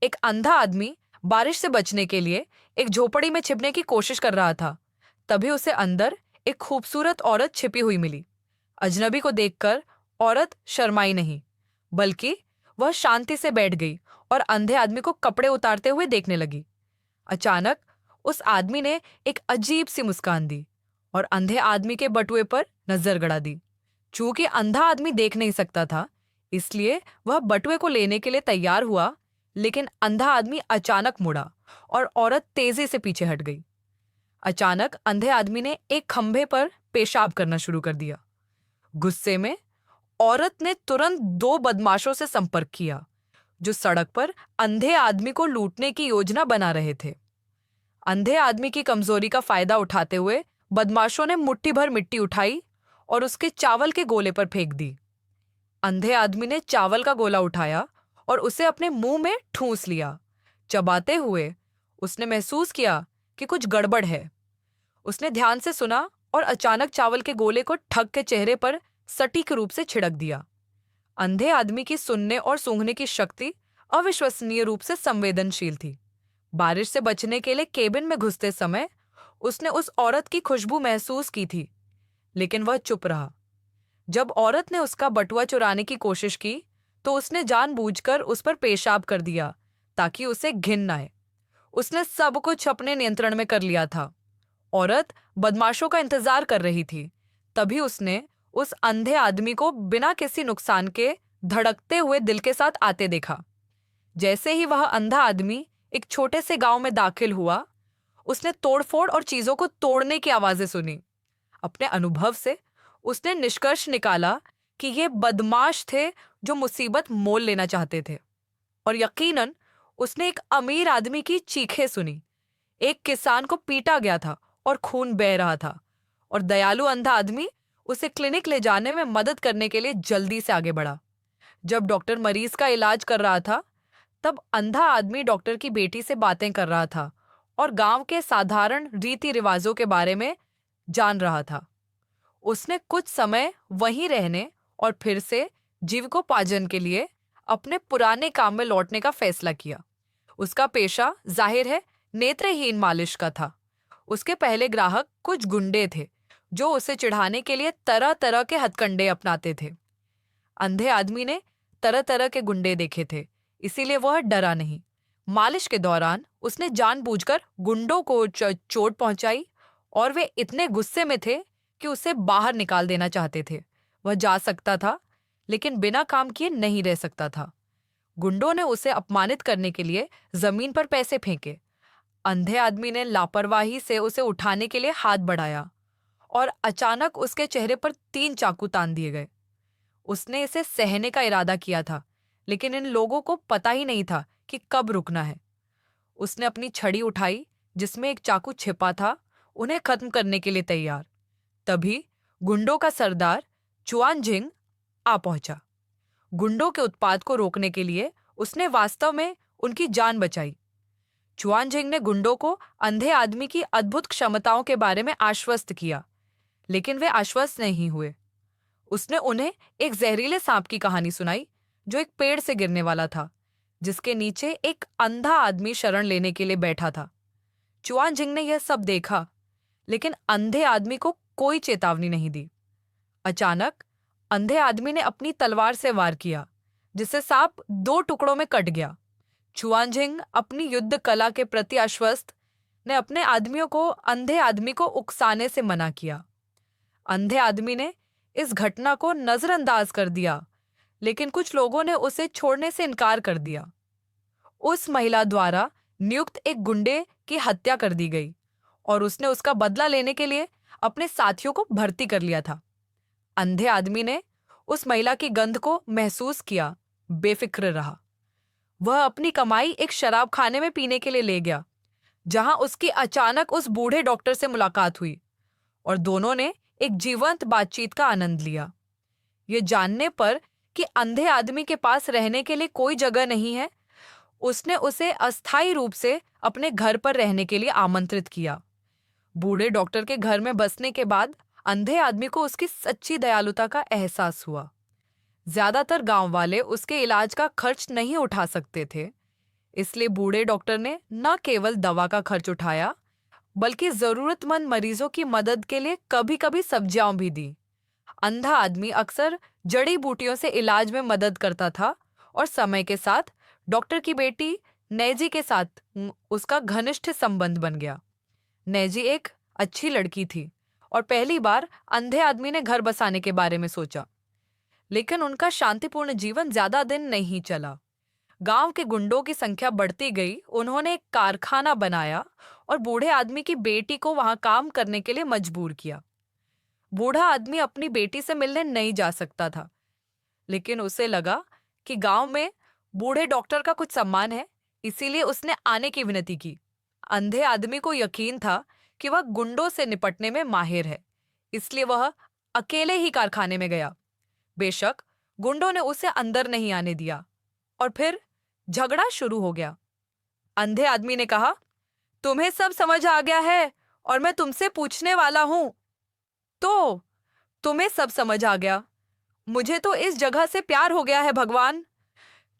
एक अंधा आदमी बारिश से बचने के लिए एक झोपड़ी में छिपने की कोशिश कर रहा था। तभी उसे अंदर एक खूबसूरत औरत छिपी हुई मिली। अजनबी को देखकर औरत शर्माई नहीं, बल्कि वह शांति से बैठ गई और अंधे आदमी को कपड़े उतारते हुए देखने लगी। अचानक उस आदमी ने एक अजीब सी मुस्कान दी और अंधे आदमी के बटुए पर नजर गड़ा दी। चूंकि अंधा आदमी देख नहीं सकता था, इसलिए वह बटुए को लेने के लिए तैयार हुआ, लेकिन अंधा आदमी अचानक मुड़ा और औरत तेजी से पीछे हट गई। अचानक अंधे आदमी ने एक खंभे पर पेशाब करना शुरू कर दिया। गुस्से में औरत ने तुरंत दो बदमाशों से संपर्क किया, जो सड़क पर अंधे आदमी को लूटने की योजना बना रहे थे। अंधे आदमी की कमजोरी का फायदा उठाते हुए बदमाशों ने मुट्ठी भर मिट्टी उठाई और उसके चावल के गोले पर फेंक दी। अंधे आदमी ने चावल का गोला उठाया और उसे अपने मुंह में ठूंस लिया। चबाते हुए उसने महसूस किया कि कुछ गड़बड़ है। उसने ध्यान से सुना और अचानक चावल के गोले को ठग के चेहरे पर सटीक रूप से छिड़क दिया। अंधे आदमी की सुनने और सूंघने की शक्ति अविश्वसनीय रूप से संवेदनशील थी। बारिश से बचने के लिए केबिन में घुसते समय उसने उस औरत की खुशबू महसूस की थी, लेकिन वह चुप रहा। जब औरत ने उसका बटुआ चुराने की कोशिश की, तो उसने जानबूझकर उस पर पेशाब कर दिया ताकि उसे घिन न आए। उसने सब कुछ अपने नियंत्रण में कर लिया था। औरत बदमाशों का इंतजार कर रही थी। तभी उसने उस अंधे आदमी को बिना किसी नुकसान के धड़कते हुए दिल के साथ आते देखा। जैसे ही वह अंधा आदमी एक छोटे से गांव में दाखिल हुआ, उसने तोड़फोड़ और चीजों को तोड़ने की आवाजें सुनी। अपने अनुभव से उसने निष्कर्ष निकाला कि ये बदमाश थे जो मुसीबत मोल लेना चाहते थे। और यकीनन उसने एक अमीर आदमी की चीखें सुनी। एक किसान को पीटा गया था और खून बह रहा था, और दयालु अंधा आदमी उसे क्लिनिक ले जाने में मदद करने के लिए जल्दी से आगे बढ़ा। जब डॉक्टर मरीज का इलाज कर रहा था, तब अंधा आदमी डॉक्टर की बेटी से बातें कर रहा था और गांव के साधारण रीति रिवाजों के बारे में जान रहा था। उसने कुछ समय वहीं रहने और फिर से जीविकोपार्जन के लिए अपने पुराने काम में लौटने का फैसला किया। उसका पेशा जाहिर है नेत्रहीन मालिश का था। उसके पहले ग्राहक कुछ गुंडे थे जो उसे चिढ़ाने के लिए तरह तरह के हथकंडे अपनाते थे। अंधे आदमी ने तरह तरह के गुंडे देखे थे, इसीलिए वह डरा नहीं। मालिश के दौरान उसने जानबूझकर गुंडों को चोट पहुंचाई और वे इतने गुस्से में थे कि उसे बाहर निकाल देना चाहते थे। वह जा सकता था, लेकिन बिना काम किए नहीं रह सकता था। गुंडों ने उसे अपमानित करने के लिए जमीन पर पैसे फेंके। अंधे आदमी ने लापरवाही से उसे उठाने के लिए हाथ बढ़ाया और अचानक उसके चेहरे पर 3 चाकू तान दिए गए। उसने इसे सहने का इरादा किया था, लेकिन इन लोगों को पता ही नहीं था कि कब रुकना है। उसने अपनी छड़ी उठाई, जिसमें एक चाकू छिपा था, उन्हें खत्म करने के लिए तैयार। तभी गुंडों का सरदार चुआनझिंग आ पहुंचा। गुंडों के उत्पात को रोकने के लिए उसने वास्तव में उनकी जान बचाई। चुआनझिंग ने गुंडों को अंधे आदमी की अद्भुत क्षमताओं के बारे में आश्वस्त किया, लेकिन वे आश्वस्त नहीं हुए। उसने उन्हें एक जहरीले सांप की कहानी सुनाई जो एक पेड़ से गिरने वाला था, जिसके नीचे एक अंधा आदमी शरण लेने के लिए बैठा था। चुआनझिंग ने यह सब देखा, लेकिन अंधे आदमी को कोई चेतावनी नहीं दी। अचानक अंधे आदमी ने अपनी तलवार से वार किया, जिससे सांप 2 टुकड़ों में कट गया। चुआनझिंग अपनी युद्ध कला के प्रति आश्वस्त ने अपने आदमियों को अंधे आदमी को उकसाने से मना किया। अंधे आदमी ने इस घटना को नजरअंदाज कर दिया, लेकिन कुछ लोगों ने उसे छोड़ने से इनकार कर दिया। उस महिला द्वारा नियुक्त एक गुंडे की हत्या कर दी गई और उसने उसका बदला लेने के लिए अपने साथियों को भर्ती कर लिया था। अंधे आदमी ने उस महिला की गंध को महसूस किया, बेफिक्र रहा। वह अपनी कमाई एक शराब खाने में पीने के लिए ले गया, जहां उसकी अचानक उस बूढ़े डॉक्टर से मुलाकात हुई और दोनों ने एक जीवंत बातचीत का आनंद लिया। ये जानने पर कि अंधे आदमी के पास रहने के लिए कोई जगह नहीं है, उसने उसे अस्थायी रूप से अपने घर पर रहने के लिए आमंत्रित किया। बूढ़े डॉक्टर के घर में बसने के बाद अंधे आदमी को उसकी सच्ची दयालुता का एहसास हुआ। ज्यादातर गांव वाले उसके इलाज का खर्च नहीं उठा सकते थे, इसलिए बूढ़े डॉक्टर ने न केवल दवा का खर्च उठाया, बल्कि जरूरतमंद मरीजों की मदद के लिए कभी कभी सब्जियां भी दी। अंधा आदमी अक्सर जड़ी बूटियों से इलाज में मदद करता था और समय के साथ डॉक्टर की बेटी नैजी के साथ उसका घनिष्ठ संबंध बन गया। नैजी एक अच्छी लड़की थी और पहली बार अंधे आदमी ने घर बसाने के बारे में सोचा। लेकिन उनका शांतिपूर्ण जीवन ज्यादा दिन नहीं चला। गांव के गुंडों की संख्या बढ़ती गई। उन्होंने एक कारखाना बनाया और बूढ़े आदमी की बेटी को वहां काम करने के लिए मजबूर किया। बूढ़ा आदमी अपनी बेटी से मिलने नहीं जा सकता था, लेकिन उसे लगा कि गांव में बूढ़े डॉक्टर का कुछ सम्मान है, इसीलिए उसने आने की विनती की। अंधे आदमी को यकीन था कि वह गुंडों से निपटने में माहिर है, इसलिए वह अकेले ही कारखाने में गया। बेशक गुंडों ने उसे अंदर नहीं आने दिया और फिर झगड़ा शुरू हो गया। अंधे आदमी ने कहा, तुम्हें सब समझ आ गया है और मैं तुमसे पूछने वाला हूं। तो तुम्हें सब समझ आ गया? मुझे तो इस जगह से प्यार हो गया है भगवान।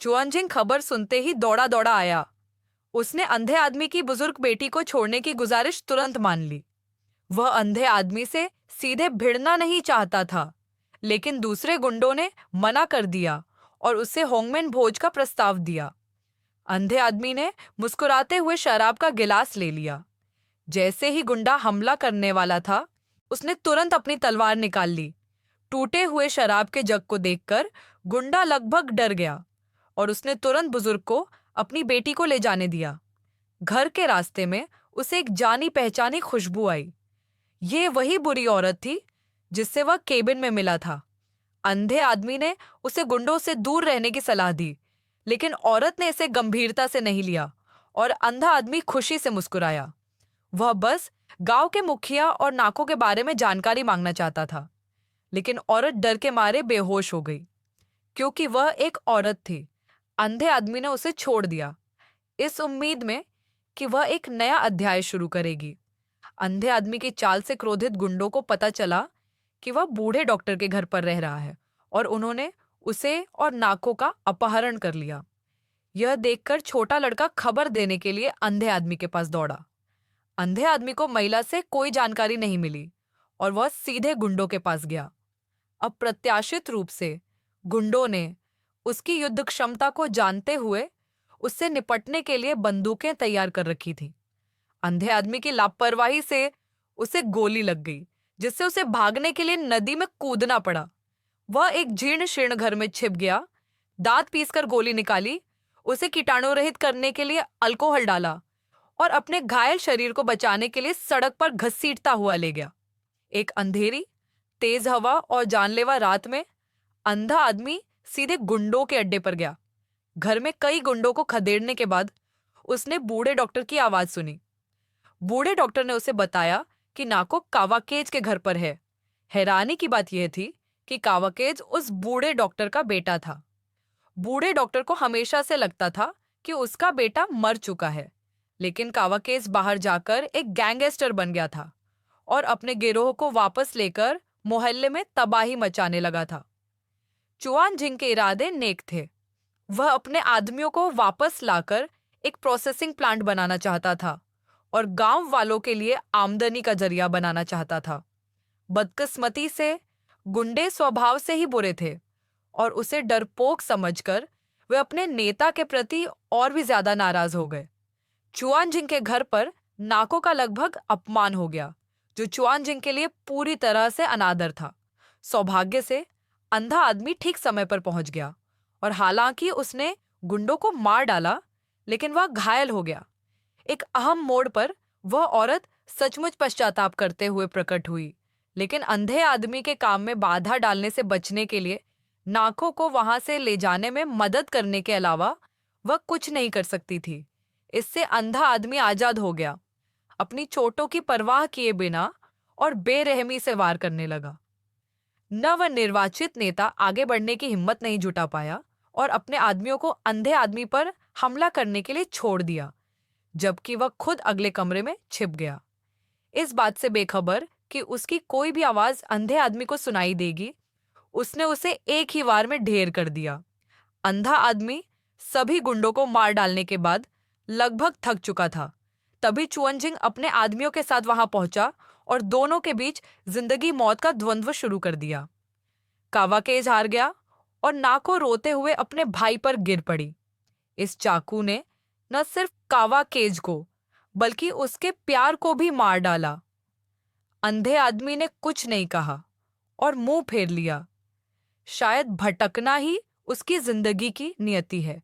चुआनजिंग खबर सुनते ही दौड़ा दौड़ा आया। उसने अंधे आदमी की बुजुर्ग बेटी को छोड़ने की गुजारिश तुरंत मान ली। वह अंधे आदमी से सीधे भिड़ना नहीं चाहता था, लेकिन दूसरे गुंडों ने मना कर दिया और उसे होंगमेन भोज का प्रस्ताव दिया। अंधे आदमी ने मुस्कुराते हुए शराब का गिलास ले लिया। जैसे ही गुंडा हमला करने वाला था, उसने तुरंत अपनी तलवार निकाल ली। टूटे हुए शराब के जग को देखकर गुंडा लगभग डर गया और उसने तुरंत बुजुर्ग को अपनी बेटी को ले जाने दिया। घर के रास्ते में उसे एक जानी पहचानी खुशबू आई। ये वही बुरी औरत थी जिससे वह केबिन में मिला था। अंधे आदमी ने उसे गुंडों से दूर रहने की सलाह दी, लेकिन औरत ने इसे गंभीरता से नहीं लिया और अंधा आदमी खुशी से मुस्कुराया। वह बस गांव के मुखिया और नाकों के बारे में जानकारी मांगना चाहता था, लेकिन औरत डर के मारे बेहोश हो गई। क्योंकि वह एक औरत थी, अंधे आदमी ने उसे छोड़ दिया, इस उम्मीद में कि वह एक नया अध्याय शुरू करेगी। अंधे आदमी की चाल से क्रोधित गुंडों को पता चला कि वह बूढ़े डॉक्टर के घर पर रह रहा है और उन्होंने उसे और नाको का अपहरण कर लिया। यह देखकर छोटा लड़का खबर देने के लिए अंधे आदमी के पास दौड़ा। अंधे आदमी को महिला से कोई जानकारी नहीं मिली और वह सीधे गुंडों के पास गया। अप्रत्याशित रूप से गुंडों ने उसकी युद्ध क्षमता को जानते हुए उससे निपटने के लिए बंदूकें तैयार कर रखी थी। अंधे आदमी की लापरवाही से उसे गोली लग गई, जिससे उसे भागने के लिए नदी में कूदना पड़ा। वह एक जीर्ण शीर्ण घर में छिप गया, दांत पीसकर गोली निकाली, उसे कीटाणु रहित करने के लिए अल्कोहल डाला और अपने घायल शरीर को बचाने के लिए सड़क पर घसीटता हुआ ले गया। एक अंधेरी, तेज हवा और जानलेवा रात में अंधा आदमी सीधे गुंडों के अड्डे पर गया। घर में कई गुंडों को खदेड़ने के बाद उसने बूढ़े डॉक्टर की आवाज सुनी। बूढ़े डॉक्टर ने उसे बताया कि नाको कावाकेज के घर पर है। हैरानी की बात यह थी कि कावाकेज उस बूढ़े डॉक्टर का बेटा था। बूढ़े डॉक्टर को हमेशा से लगता था कि उसका बेटा मर चुका है, लेकिन कावाकेज बाहर जाकर एक गैंगस्टर बन गया था और अपने गिरोह को वापस लेकर मोहल्ले में तबाही मचाने लगा था। चुआनजिंग के इरादे नेक थे। वह अपने आदमियों को वापस लाकर एक प्रोसेसिंग प्लांट बनाना चाहता था और गांव वालों के लिए आमदनी का जरिया बनाना चाहता था। बदकिस्मती से गुंडे स्वभाव से ही बुरे थे और उसे डरपोक समझकर वे अपने नेता के प्रति और भी ज्यादा नाराज हो गए। चुआनजिंग के घर पर नाको का लगभग अपमान हो गया, जो चुआनजिंग के लिए पूरी तरह से अनादर था। सौभाग्य से अंधा आदमी ठीक समय पर पहुंच गया और हालांकि उसने गुंडों को मार डाला, लेकिन वह घायल हो गया। एक अहम मोड़ पर वह औरत सचमुच पश्चाताप करते हुए प्रकट हुई, लेकिन अंधे आदमी के काम में बाधा डालने से बचने के लिए नाको को वहां से ले जाने में मदद करने के अलावा वह कुछ नहीं कर सकती थी। इससे अंधा आदमी आजाद हो गया, अपनी चोटों की परवाह किए बिना और बेरहमी से वार करने लगा। नवनिर्वाचित नेता आगे बढ़ने की हिम्मत नहीं जुटा पाया और अपने आदमियों को अंधे आदमी पर हमला करने के लिए छोड़ दिया, जबकि वह खुद अगले कमरे में छिप गया। इस बात से बेखबर कि उसकी कोई भी आवाज अंधे आदमी को सुनाई देगी, उसने उसे एक ही वार में ढेर कर दिया। अंधा आदमी सभी गुंडों को मार डालने के बाद लगभग थक चुका था। तभी चुअनजिंग अपने आदमियों के साथ वहां पहुंचा और दोनों के बीच जिंदगी मौत का द्वंद्व शुरू कर दिया। कावाकेज हार गया और नाको रोते हुए अपने भाई पर गिर पड़ी। इस चाकू ने न सिर्फ कावाकेज को बल्कि उसके प्यार को भी मार डाला। अंधे आदमी ने कुछ नहीं कहा और मुंह फेर लिया। शायद भटकना ही उसकी जिंदगी की नियति है।